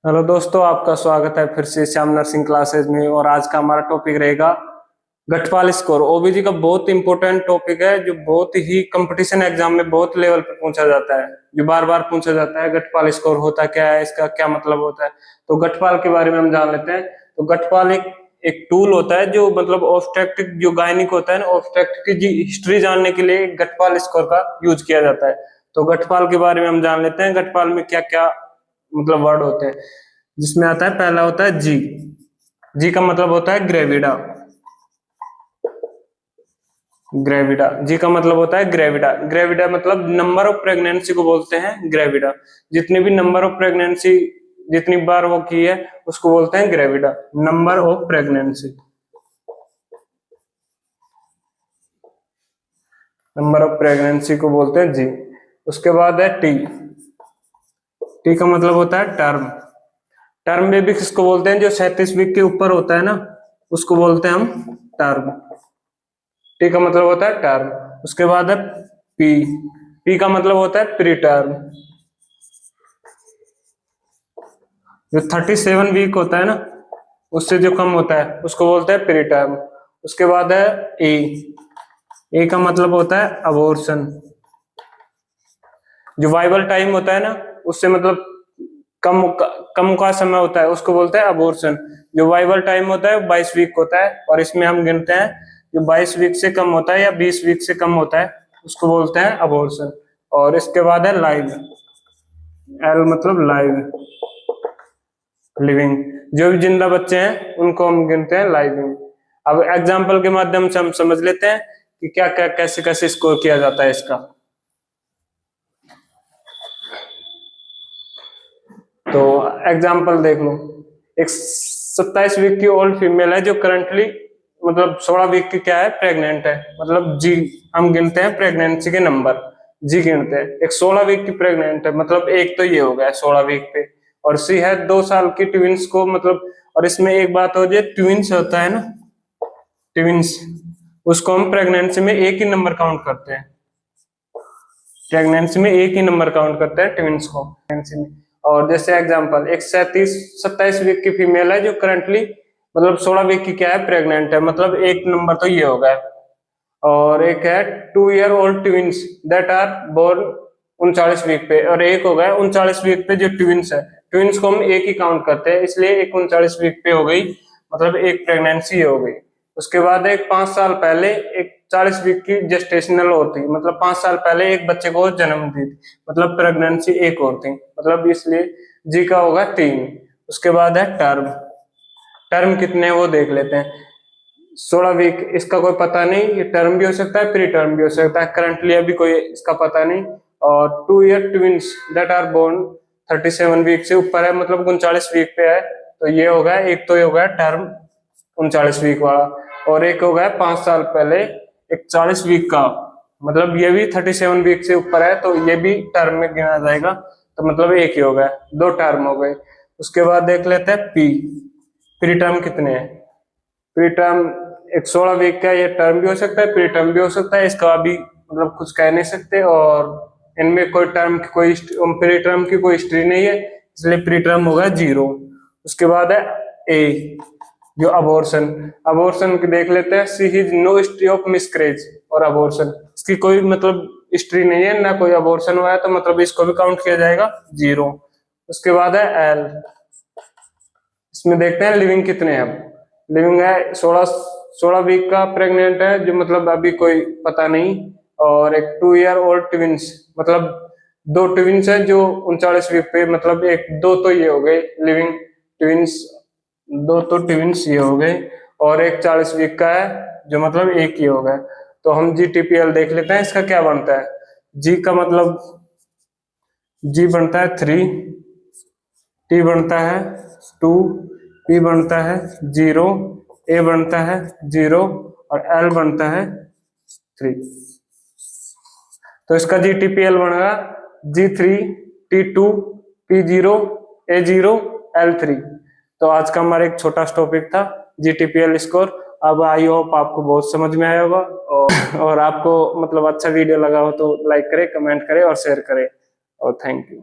Hello दोस्तों, आपका स्वागत है फिर से श्याम नर्सिंग क्लासेज में। और आज का हमारा टॉपिक रहेगा गठपाल स्कोर। ओबीजी का बहुत इंपॉर्टेंट टॉपिक है जो बहुत ही कंपटीशन एग्जाम में बहुत लेवल पर पूछा जाता है, जो बार बार पूछा जाता है। गठपाल स्कोर होता क्या है, इसका क्या मतलब होता है। तो गठपाल के बारे में हम जान लेते हैं। तो गठपाल एक एक टूल होता है जो मतलब ऑब्स्ट्रक्टिव जो गायनिक होता है ना, ऑब्स्ट्रक्टिव की हिस्ट्री जानने के लिए गठपाल स्कोर का यूज किया जाता है। तो गठपाल के बारे में हम जान लेते हैं। गठपाल में क्या क्या मतलब वर्ड होते हैं, जिसमें आता है पहला होता है जी। जी का मतलब होता है ग्रेविडा। ग्रेविडा जी का मतलब होता है ग्रेविडा। ग्रेविडा मतलब नंबर ऑफ प्रेगनेंसी को बोलते हैं ग्रेविडा। जितने भी नंबर ऑफ प्रेगनेंसी जितनी बार वो की है उसको बोलते हैं gravida, number of pregnancy. Number of pregnancy को बोलते हैं जी। उसके बाद है टी। टी का मतलब होता है टर्म। टर्म बेबी किसको बोलते हैं, जो 37 वीक के ऊपर होता है ना, उसको बोलते हैं हम टर्म। टी का मतलब होता है टर्म। उसके बाद है पी। पी का मतलब होता है प्री टर्म। जो 37 वीक होता है ना, उससे जो कम होता है उसको बोलते हैं प्री टर्म। उसके बाद है ए। ए का मतलब होता है अबॉर्शन। जो वाइबल टाइम होता है ना, उससे मतलब कम कम का समय होता है, उसको बोलते हैं अबॉर्शन। जो वाइबल टाइम होता है 22 वीक होता है, और इसमें हम गिनते हैं जो 22 वीक से कम होता है या 20 वीक से कम होता है, उसको बोलते हैं अबॉर्शन। और इसके बाद है लाइव। एल मतलब लाइव, लिविंग। जो भी जिंदा बच्चे हैं उनको हम गिनते हैं लाइविंग। अब एग्जाम्पल के माध्यम से हम समझ लेते हैं कि क्या क्या कैसे कैसे स्कोर किया जाता है इसका। तो एग्जाम्पल देख लो। एक 27 वीक की ओल्ड फीमेल है जो करंटली मतलब 16 वीक की क्या है, प्रेग्नेंट है। मतलब जी हम गिनते हैं प्रेगनेंसी के नंबर, जी गिनते हैं। एक 16 वीक की प्रेग्नेंट है, मतलब एक तो ये हो गया 16 वीक पे। और सी है 2 साल की ट्विंस को मतलब। और इसमें एक बात हो जाए, ट्विंस होता है ना, ट्विंस, उसको हम प्रेगनेंसी में एक ही नंबर काउंट करते हैं। प्रेगनेंसी में एक ही नंबर काउंट करते हैं ट्विंस को प्रेगनेंसी में। और जैसे एग्जांपल, एक 27 वीक की फीमेल है जो करंटली मतलब 16 वीक की क्या है, प्रेग्नेंट है। मतलब एक नंबर तो ये हो गया। और एक है 2 year old twins that are born 39 week पे। और एक हो गया 39 वीक पे जो ट्विंस है। ट्विंस को हम एक ही काउंट करते हैं, इसलिए एक 39 वीक पे हो गई, मतलब एक प्रेगनेंसी हो गई। उसके बाद एक 5 साल पहले एक 40 वीक की जेस्टेशनल और थी, मतलब 5 साल पहले एक बच्चे को जन्म दी थी, मतलब प्रेगनेंसी एक और थी, मतलब इसलिए जी का होगा 3। उसके बाद है टर्म। टर्म कितने वो देख लेते हैं। 16 वीक इसका कोई पता नहीं, ये टर्म भी हो सकता है प्री टर्म भी हो सकता है, करंटली अभी कोई इसका पता नहीं। और 2 year twins that are born 37 week से ऊपर है, मतलब 39 वीक पे है। तो ये हो गया, एक तो ये हो गया टर्म 39 वीक वाला। और एक हो गया 5 साल पहले एक 40 वीक का, मतलब ये भी 37 वीक से ऊपर है, तो ये भी टर्म में गिना जाएगा। तो मतलब एक ही हो गया, 2 टर्म हो गए। उसके बाद देख लेते हैं पी। प्री टर्म कितने हैं। प्री टर्म एक 16 वीक का, ये टर्म भी हो सकता है प्री टर्म भी हो सकता है, इसका अभी मतलब कुछ कह नहीं सकते। और इनमें कोई टर्म की कोई प्री टर्म की कोई हिस्ट्री नहीं है, इसलिए प्री टर्म होगा 0। उसके बाद है ए, जो अबॉर्शन। अबॉर्शन की देख लेते हैं। She is no history of miscarriage और अबॉर्शन, इसकी कोई मतलब हिस्ट्री नहीं है ना, कोई अबॉर्शन हुआ है, तो मतलब इसको भी काउंट किया जाएगा 0। उसके बाद है एल। इसमें देखते हैं लिविंग कितने हैं। अब लिविंग है 16 वीक का प्रेग्नेंट है, जो मतलब अभी कोई पता नहीं। और एक 2 ईयर ओल्ड ट्विंस, मतलब 2 ट्विंस है जो 39 वीक पे, मतलब एक 2 तो ये हो गए लिविंग ट्विंस, 2 तो ट्विंस ये हो गए। और एक 40 वीक का है जो मतलब एक ही हो गया। तो हम GTPL देख लेते हैं, इसका क्या बनता है। जी का मतलब जी बनता है 3, टी बनता है 2, पी बनता है 0, ए बनता है 0, और एल बनता है 3। तो इसका GTPL बनेगा G3, T2, P0, A0, L3। तो आज का हमारा एक छोटा टॉपिक था GTPL स्कोर। अब आई होप आपको बहुत समझ में आया होगा, और आपको मतलब अच्छा वीडियो लगा हो तो लाइक करें, कमेंट करें और शेयर करें। और थैंक यू।